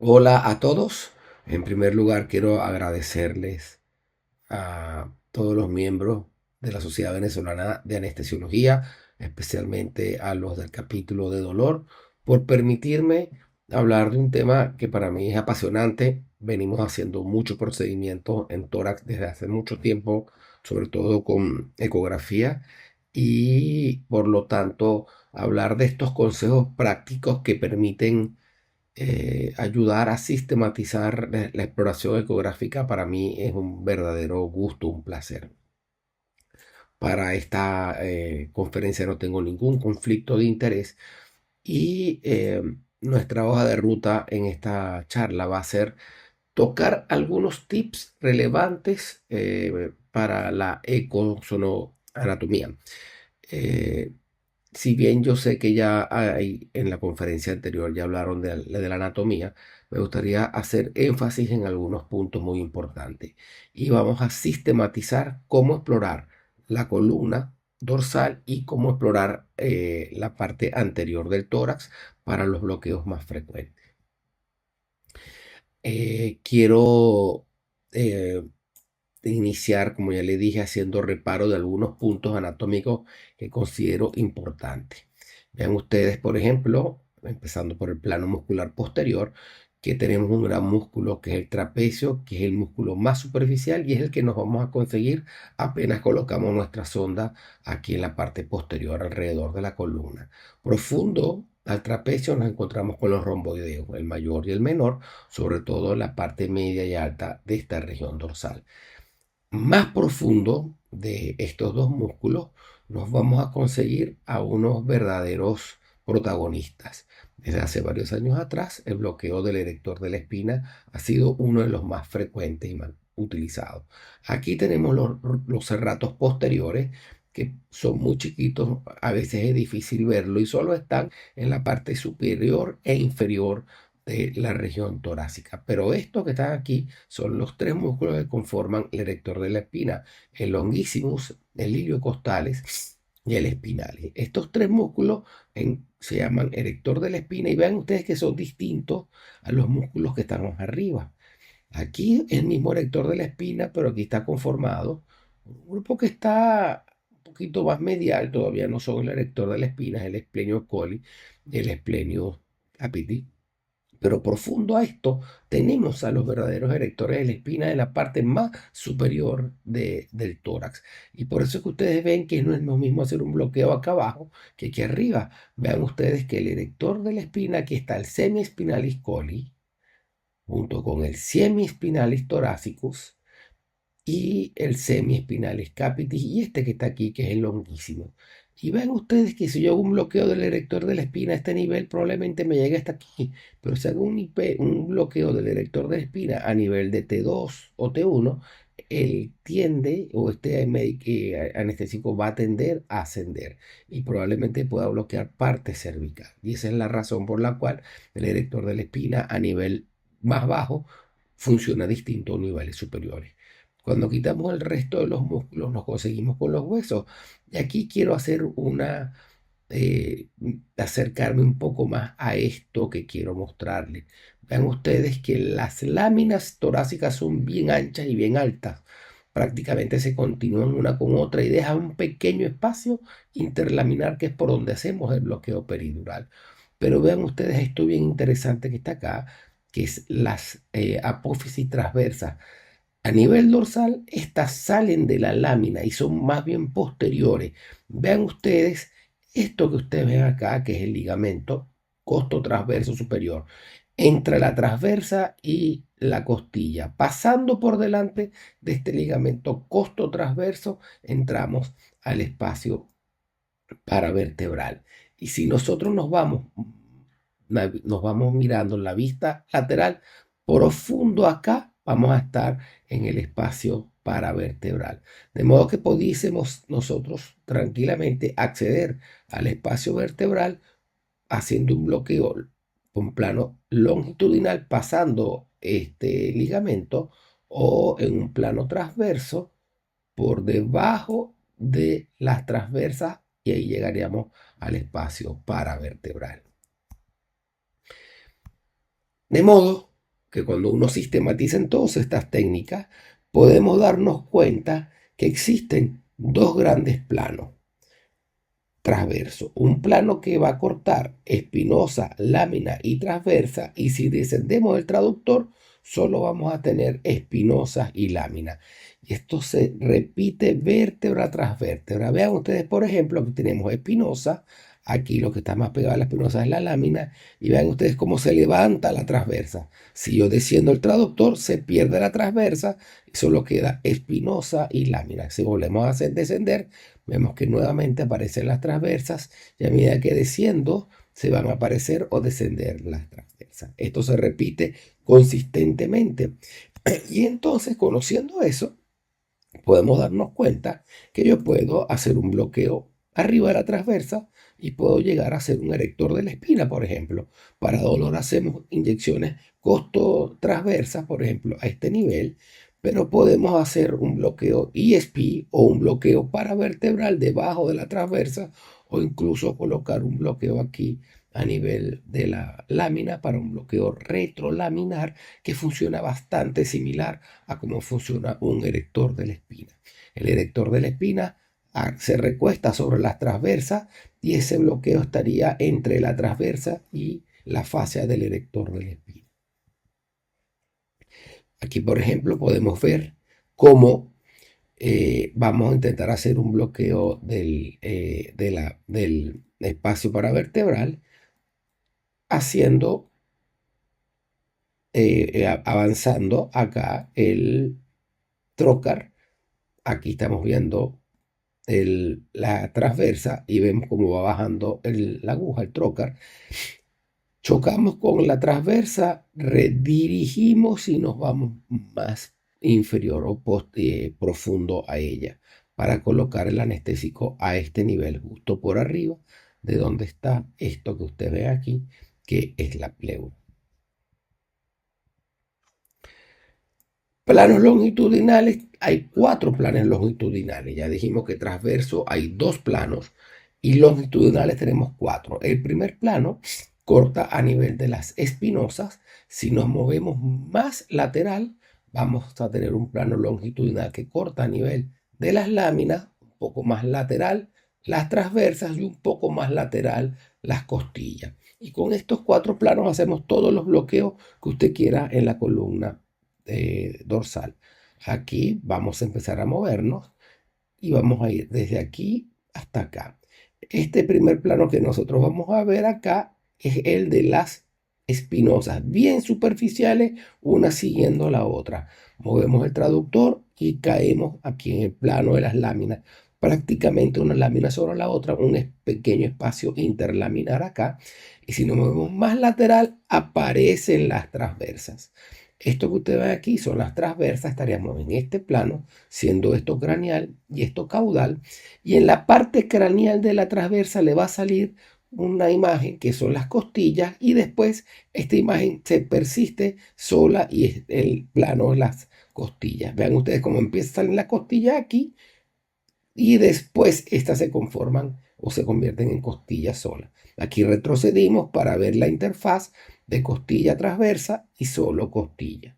Hola a todos. En primer lugar, quiero agradecerles a todos los miembros de la Sociedad Venezolana de Anestesiología, especialmente a los del capítulo de dolor, por permitirme hablar de un tema que para mí es apasionante. Venimos haciendo muchos procedimientos en tórax desde hace mucho tiempo, sobre todo con ecografía, y por lo tanto hablar de estos consejos prácticos que permiten ayudar a sistematizar la exploración ecográfica para mí es un verdadero gusto, un placer. Para esta conferencia no tengo ningún conflicto de interés y nuestra hoja de ruta en esta charla va a ser tocar algunos tips relevantes para la ecosonoanatomía. Eh, si bien yo sé que ya hay, en la conferencia anterior ya hablaron de la anatomía, me gustaría hacer énfasis en algunos puntos muy importantes. Y vamos a sistematizar cómo explorar la columna dorsal y cómo explorar la parte anterior del tórax para los bloqueos más frecuentes. Quiero eh, iniciar, como ya le dije, haciendo reparo de algunos puntos anatómicos que considero importantes. Vean ustedes, por ejemplo, empezando por el plano muscular posterior, que tenemos un gran músculo que es el trapecio, que es el músculo más superficial y es el que nos vamos a conseguir apenas colocamos nuestra sonda aquí en la parte posterior, alrededor de la columna. Profundo al trapecio nos encontramos con los romboideos, el mayor y el menor, sobre todo en la parte media y alta de esta región dorsal. Más profundo de estos dos músculos nos vamos a conseguir a unos verdaderos protagonistas. Desde hace varios años atrás, el bloqueo del erector de la espina ha sido uno de los más frecuentes y más utilizados. Aquí tenemos los serratos posteriores, que son muy chiquitos, a veces es difícil verlo y solo están en la parte superior e inferior de la región torácica. Pero estos que están aquí son los tres músculos que conforman el erector de la espina, el longissimus, el iliocostales y el espinales. Estos tres músculos se llaman erector de la espina y vean ustedes que son distintos a los músculos que están más arriba. Aquí es el mismo erector de la espina, pero aquí está conformado un grupo que está un poquito más medial, todavía no son el erector de la espina, es el esplenio coli y el esplenio capiti. Pero profundo a esto, tenemos a los verdaderos erectores de la espina de la parte más superior del tórax. Y por eso es que ustedes ven que no es lo mismo hacer un bloqueo acá abajo que aquí arriba. Vean ustedes que el erector de la espina, aquí está el semiespinalis coli, junto con el semiespinalis thoracicus y el semiespinalis capitis y este que está aquí, que es el longuísimo. Y ven ustedes que si yo hago un bloqueo del erector de la espina a este nivel, probablemente me llegue hasta aquí. Pero si hago un bloqueo del erector de la espina a nivel de T2 o T1, él tiende, o este anestésico va a tender a ascender y probablemente pueda bloquear parte cervical. Y esa es la razón por la cual el erector de la espina a nivel más bajo funciona distinto a niveles superiores. Cuando quitamos el resto de los músculos, nos conseguimos con los huesos. Y aquí quiero hacer eh, acercarme un poco más a esto que quiero mostrarles. Vean ustedes que las láminas torácicas son bien anchas y bien altas. Prácticamente se continúan una con otra y dejan un pequeño espacio interlaminar que es por donde hacemos el bloqueo peridural. Pero vean ustedes esto bien interesante que está acá, que es las apófisis transversas. A nivel dorsal, estas salen de la lámina y son más bien posteriores. Vean ustedes esto que ustedes ven acá, que es el ligamento costo transverso superior, entre la transversa y la costilla. Pasando por delante de este ligamento costo transverso, entramos al espacio paravertebral. Y si nosotros nos vamos mirando en la vista lateral, profundo acá, vamos a estar en el espacio paravertebral. De modo que pudiésemos nosotros tranquilamente acceder al espacio vertebral haciendo un bloqueo con plano longitudinal, pasando este ligamento o en un plano transverso por debajo de las transversas y ahí llegaríamos al espacio paravertebral. De modo que cuando uno sistematiza en todas estas técnicas, podemos darnos cuenta que existen dos grandes planos transverso, un plano que va a cortar espinosa, lámina y transversa, y si descendemos el traductor, solo vamos a tener espinosas y lámina. Y esto se repite vértebra tras vértebra. Vean ustedes, por ejemplo, que tenemos espinosa, aquí lo que está más pegado a la espinosa es la lámina, y vean ustedes cómo se levanta la transversa. Si yo desciendo el traductor, se pierde la transversa y solo queda espinosa y lámina. Si volvemos a hacer descender, vemos que nuevamente aparecen las transversas y a medida que desciendo se van a aparecer o descender las transversas. Esto se repite consistentemente. Y entonces, conociendo eso, podemos darnos cuenta que yo puedo hacer un bloqueo arriba de la transversa y puedo llegar a hacer un erector de la espina, por ejemplo. Para dolor hacemos inyecciones costo transversas, por ejemplo, a este nivel, pero podemos hacer un bloqueo ESP o un bloqueo paravertebral debajo de la transversa o incluso colocar un bloqueo aquí a nivel de la lámina para un bloqueo retrolaminar que funciona bastante similar a cómo funciona un erector de la espina. El erector de la espina se recuesta sobre las transversas y ese bloqueo estaría entre la transversa y la fascia del erector de la espina. Aquí, por ejemplo, podemos ver cómo vamos a intentar hacer un bloqueo del espacio paravertebral haciendo, avanzando acá el trocar. Aquí estamos viendo la transversa y vemos cómo va bajando la aguja, el trocar. Chocamos con la transversa, redirigimos y nos vamos más inferior o profundo a ella para colocar el anestésico a este nivel, justo por arriba de donde está esto que usted ve aquí, que es la pleura. Planos longitudinales, hay 4 planos longitudinales. Ya dijimos que transverso hay 2 planos y longitudinales tenemos 4. El primer plano corta a nivel de las espinosas. Si nos movemos más lateral, vamos a tener un plano longitudinal que corta a nivel de las láminas, un poco más lateral las transversas y un poco más lateral las costillas. Y con estos 4 planos hacemos todos los bloqueos que usted quiera en la columna dorsal. Aquí vamos a empezar a movernos y vamos a ir desde aquí hasta acá. Este primer plano que nosotros vamos a ver acá es el de las espinosas, bien superficiales, una siguiendo la otra. Movemos el traductor y caemos aquí en el plano de las láminas. Prácticamente una lámina sobre la otra, un pequeño espacio interlaminar acá. Y si nos movemos más lateral, aparecen las transversas. Esto que usted ve aquí son las transversas, estaríamos en este plano, siendo esto craneal y esto caudal, y en la parte craneal de la transversa le va a salir una imagen que son las costillas y después esta imagen se persiste sola y es el plano de las costillas. Vean ustedes cómo empieza a salir las costillas aquí y después estas se conforman o se convierten en costillas solas. Aquí retrocedimos para ver la interfaz de costilla transversa y solo costilla.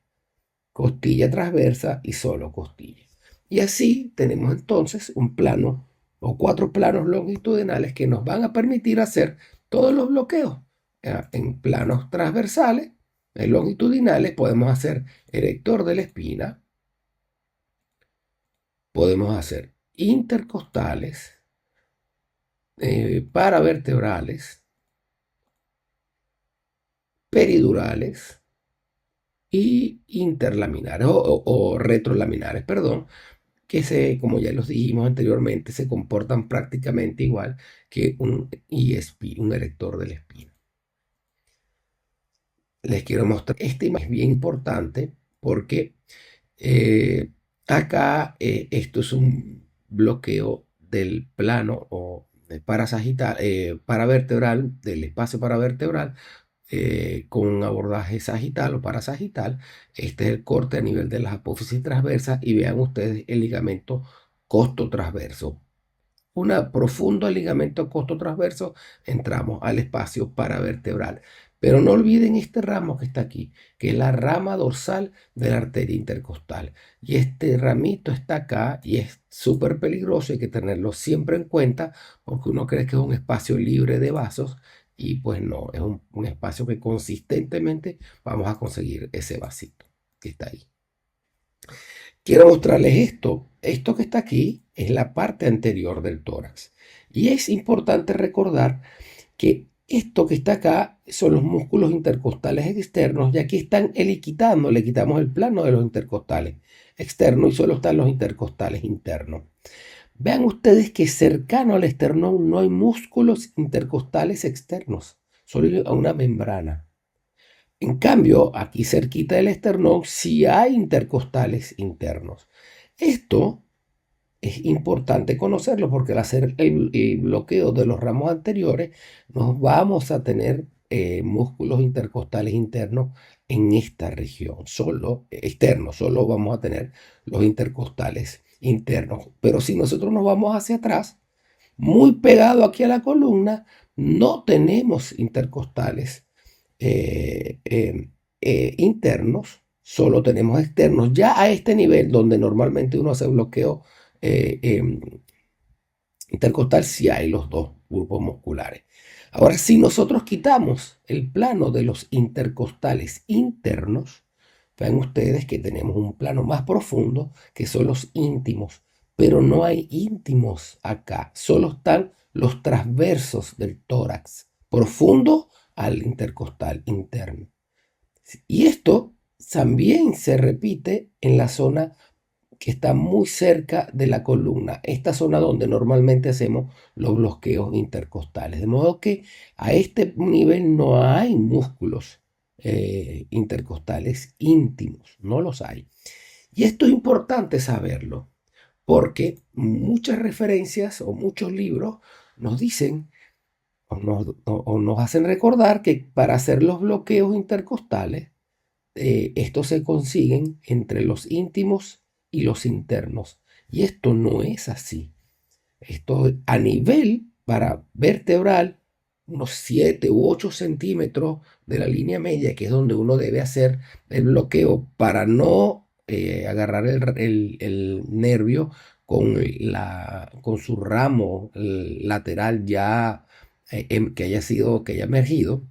Costilla transversa y solo costilla. Y así tenemos entonces un plano o 4 planos longitudinales que nos van a permitir hacer todos los bloqueos. En planos transversales, en longitudinales, podemos hacer erector de la espina, podemos hacer intercostales, paravertebrales, peridurales y interlaminares o retrolaminares, perdón, que como ya los dijimos anteriormente, se comportan prácticamente igual que un ESP, un erector de la espina. Les quiero mostrar, esta imagen es bien importante porque acá esto es un bloqueo del plano o paravertebral, del espacio paravertebral, con un abordaje sagital o parasagital. Este es el corte a nivel de las apófisis transversas y vean ustedes el ligamento costo transverso. Un profundo ligamento costo transverso, entramos al espacio paravertebral. Pero no olviden este ramo que está aquí, que es la rama dorsal de la arteria intercostal. Y este ramito está acá y es súper peligroso, hay que tenerlo siempre en cuenta porque uno cree que es un espacio libre de vasos y pues no, es un espacio que consistentemente vamos a conseguir ese vasito que está ahí. Quiero mostrarles esto. Esto que está aquí es la parte anterior del tórax. Y es importante recordar que esto que está acá son los músculos intercostales externos y aquí están eliquitando, le quitamos el plano de los intercostales externos y solo están los intercostales internos. Vean ustedes que cercano al esternón no hay músculos intercostales externos, solo hay una membrana. En cambio, aquí cerquita del esternón sí hay intercostales internos. Esto es importante conocerlo porque al hacer el bloqueo de los ramos anteriores nos vamos a tener músculos intercostales internos en esta región, solo externos, solo vamos a tener los intercostales internos. Pero si nosotros nos vamos hacia atrás, muy pegado aquí a la columna, no tenemos intercostales internos, solo tenemos externos. Ya a este nivel donde normalmente uno hace bloqueo intercostal, sí hay los dos grupos musculares. Ahora, si nosotros quitamos el plano de los intercostales internos, vean ustedes que tenemos un plano más profundo que son los íntimos, pero no hay íntimos acá, solo están los transversos del tórax, profundo al intercostal interno. Y esto también se repite en la zona que está muy cerca de la columna, esta zona donde normalmente hacemos los bloqueos intercostales. De modo que a este nivel no hay músculos intercostales íntimos, no los hay. Y esto es importante saberlo, porque muchas referencias o muchos libros nos dicen o nos hacen recordar que para hacer los bloqueos intercostales, estos se consiguen entre los íntimos y los internos. Y esto no es así. Esto a nivel para vertebral, unos 7 u 8 centímetros de la línea media, que es donde uno debe hacer el bloqueo para no agarrar el nervio con su ramo lateral ya que haya emergido.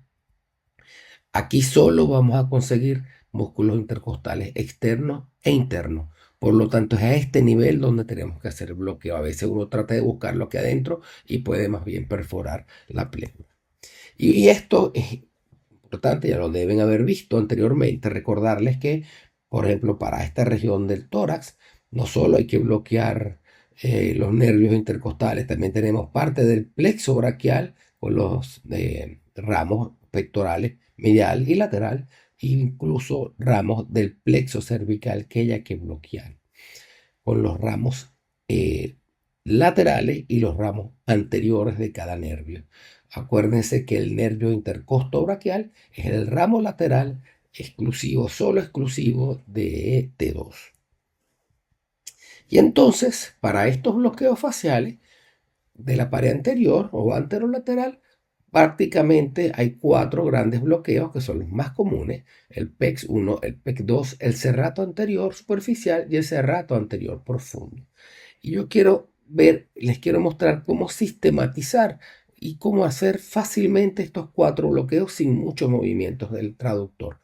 Aquí solo vamos a conseguir músculos intercostales externos e internos. Por lo tanto, es a este nivel donde tenemos que hacer el bloqueo. A veces uno trata de buscarlo aquí adentro y puede más bien perforar la pleura. Y esto es importante, ya lo deben haber visto anteriormente, recordarles que, por ejemplo, para esta región del tórax, no solo hay que bloquear los nervios intercostales, también tenemos parte del plexo braquial con los ramos pectorales medial y lateral, e incluso ramos del plexo cervical que hay que bloquear con los ramos laterales y los ramos anteriores de cada nervio. Acuérdense que el nervio intercosto-braquial es el ramo lateral exclusivo, solo exclusivo de T2. Y entonces, para estos bloqueos faciales de la pared anterior o anterolateral, prácticamente hay 4 grandes bloqueos que son los más comunes: el PEX 1, el PEX 2, el serrato anterior superficial y el serrato anterior profundo. Y yo les quiero mostrar cómo sistematizar y cómo hacer fácilmente estos 4 bloqueos sin muchos movimientos del traductor.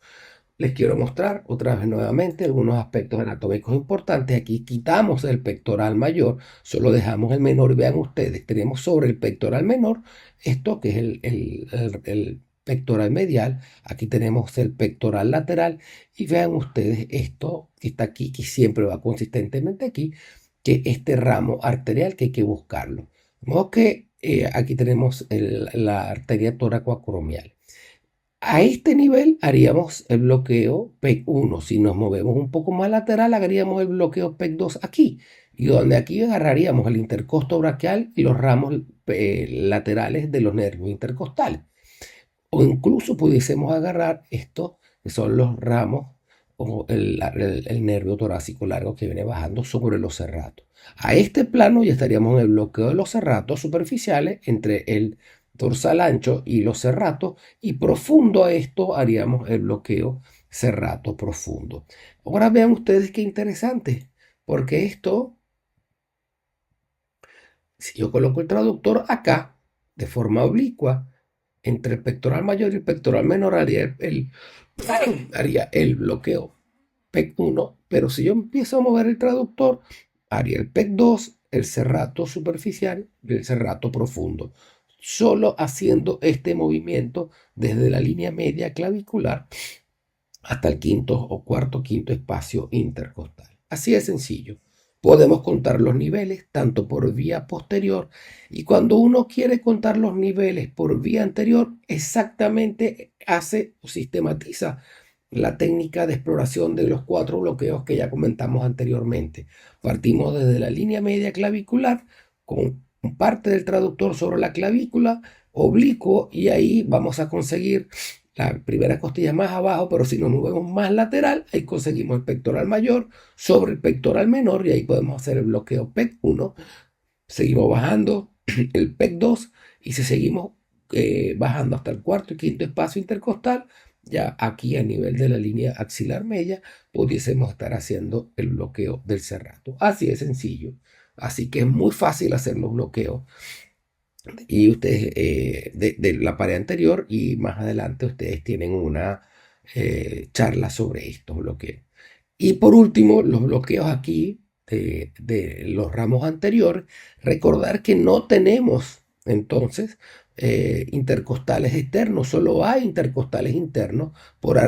Les quiero mostrar otra vez nuevamente algunos aspectos anatómicos importantes. Aquí quitamos el pectoral mayor, solo dejamos el menor. Vean ustedes, tenemos sobre el pectoral menor esto que es el pectoral medial. Aquí tenemos el pectoral lateral y vean ustedes esto que está aquí, que siempre va consistentemente aquí, que este ramo arterial que hay que buscarlo. De modo que aquí tenemos la arteria toracoacromial. A este nivel haríamos el bloqueo PEC 1. Si nos movemos un poco más lateral, haríamos el bloqueo PEC 2 aquí. Y donde aquí agarraríamos el intercosto braquial y los ramos laterales de los nervios intercostales. O incluso pudiésemos agarrar esto, que son los ramos o el nervio torácico largo que viene bajando sobre los serratos. A este plano ya estaríamos en el bloqueo de los serratos superficiales entre el dorsal ancho y los cerratos, y profundo a esto haríamos el bloqueo cerrato profundo. Ahora vean ustedes qué interesante, porque esto, si yo coloco el traductor acá, de forma oblicua, entre el pectoral mayor y el pectoral menor haría el bloqueo PEC 1, pero si yo empiezo a mover el traductor, haría el PEC 2, el cerrato superficial y el cerrato profundo, solo haciendo este movimiento desde la línea media clavicular hasta el quinto o quinto espacio intercostal. Así de sencillo. Podemos contar los niveles tanto por vía posterior, y cuando uno quiere contar los niveles por vía anterior, exactamente hace o sistematiza la técnica de exploración de los 4 bloqueos que ya comentamos anteriormente. Partimos desde la línea media clavicular con parte del traductor sobre la clavícula oblicuo, y ahí vamos a conseguir la primera costilla más abajo, pero si nos movemos más lateral, ahí conseguimos el pectoral mayor sobre el pectoral menor, y ahí podemos hacer el bloqueo PEC 1. Seguimos bajando el PEC 2, y si seguimos bajando hasta el cuarto y quinto espacio intercostal, ya aquí a nivel de la línea axilar media, pudiésemos estar haciendo el bloqueo del cerrato. Así de sencillo. Así que es muy fácil hacer los bloqueos. Y ustedes, de la pared anterior, y más adelante ustedes tienen una charla sobre estos bloqueos. Y por último, los bloqueos aquí de los ramos anteriores, recordar que no tenemos entonces intercostales externos, solo hay intercostales internos. Por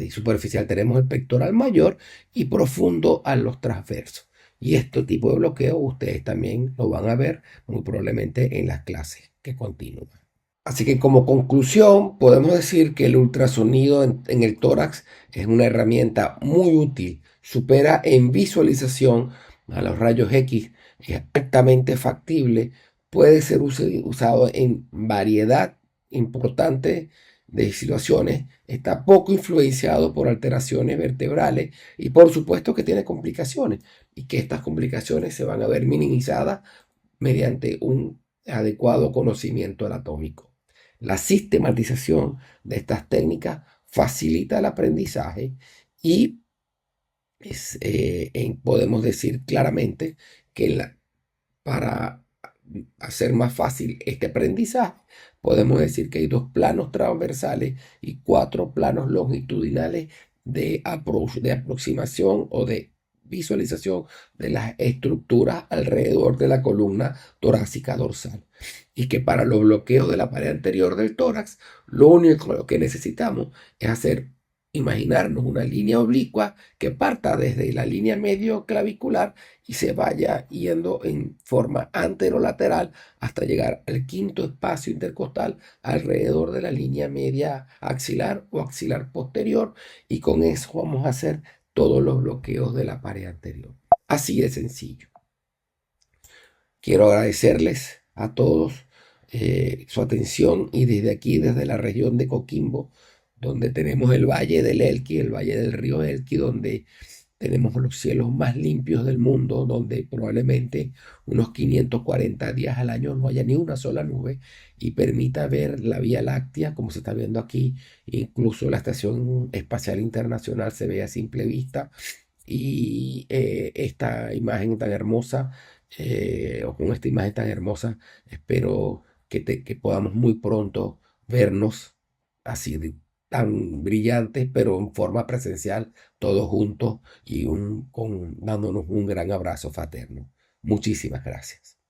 superficial tenemos el pectoral mayor y profundo a los transversos. Y este tipo de bloqueo ustedes también lo van a ver muy probablemente en las clases que continúan. Así que como conclusión podemos decir que el ultrasonido en el tórax es una herramienta muy útil, supera en visualización a los rayos X, es altamente factible, puede ser usado en variedad importante de situaciones, está poco influenciado por alteraciones vertebrales, y por supuesto que tiene complicaciones, y que estas complicaciones se van a ver minimizadas mediante un adecuado conocimiento anatómico. La sistematización de estas técnicas facilita el aprendizaje, y podemos decir claramente que para hacer más fácil este aprendizaje, podemos decir que hay 2 planos transversales y 4 planos longitudinales de aproximación o de visualización de las estructuras alrededor de la columna torácica dorsal. Y que para los bloqueos de la pared anterior del tórax, lo único que necesitamos es imaginarnos una línea oblicua que parta desde la línea medio clavicular y se vaya yendo en forma anterolateral hasta llegar al quinto espacio intercostal alrededor de la línea media axilar o axilar posterior, y con eso vamos a hacer todos los bloqueos de la pared anterior. Así de sencillo. Quiero agradecerles a todos su atención, y desde aquí, desde la región de Coquimbo, donde tenemos el valle del Elqui, el valle del río Elqui, donde tenemos los cielos más limpios del mundo, donde probablemente unos 540 días al año no haya ni una sola nube, y permita ver la Vía Láctea como se está viendo aquí. Incluso la Estación Espacial Internacional se ve a simple vista, y esta imagen tan hermosa, o con esta imagen tan hermosa, espero que podamos muy pronto vernos así tan brillantes, pero en forma presencial, todos juntos, y dándonos un gran abrazo fraterno. Muchísimas gracias.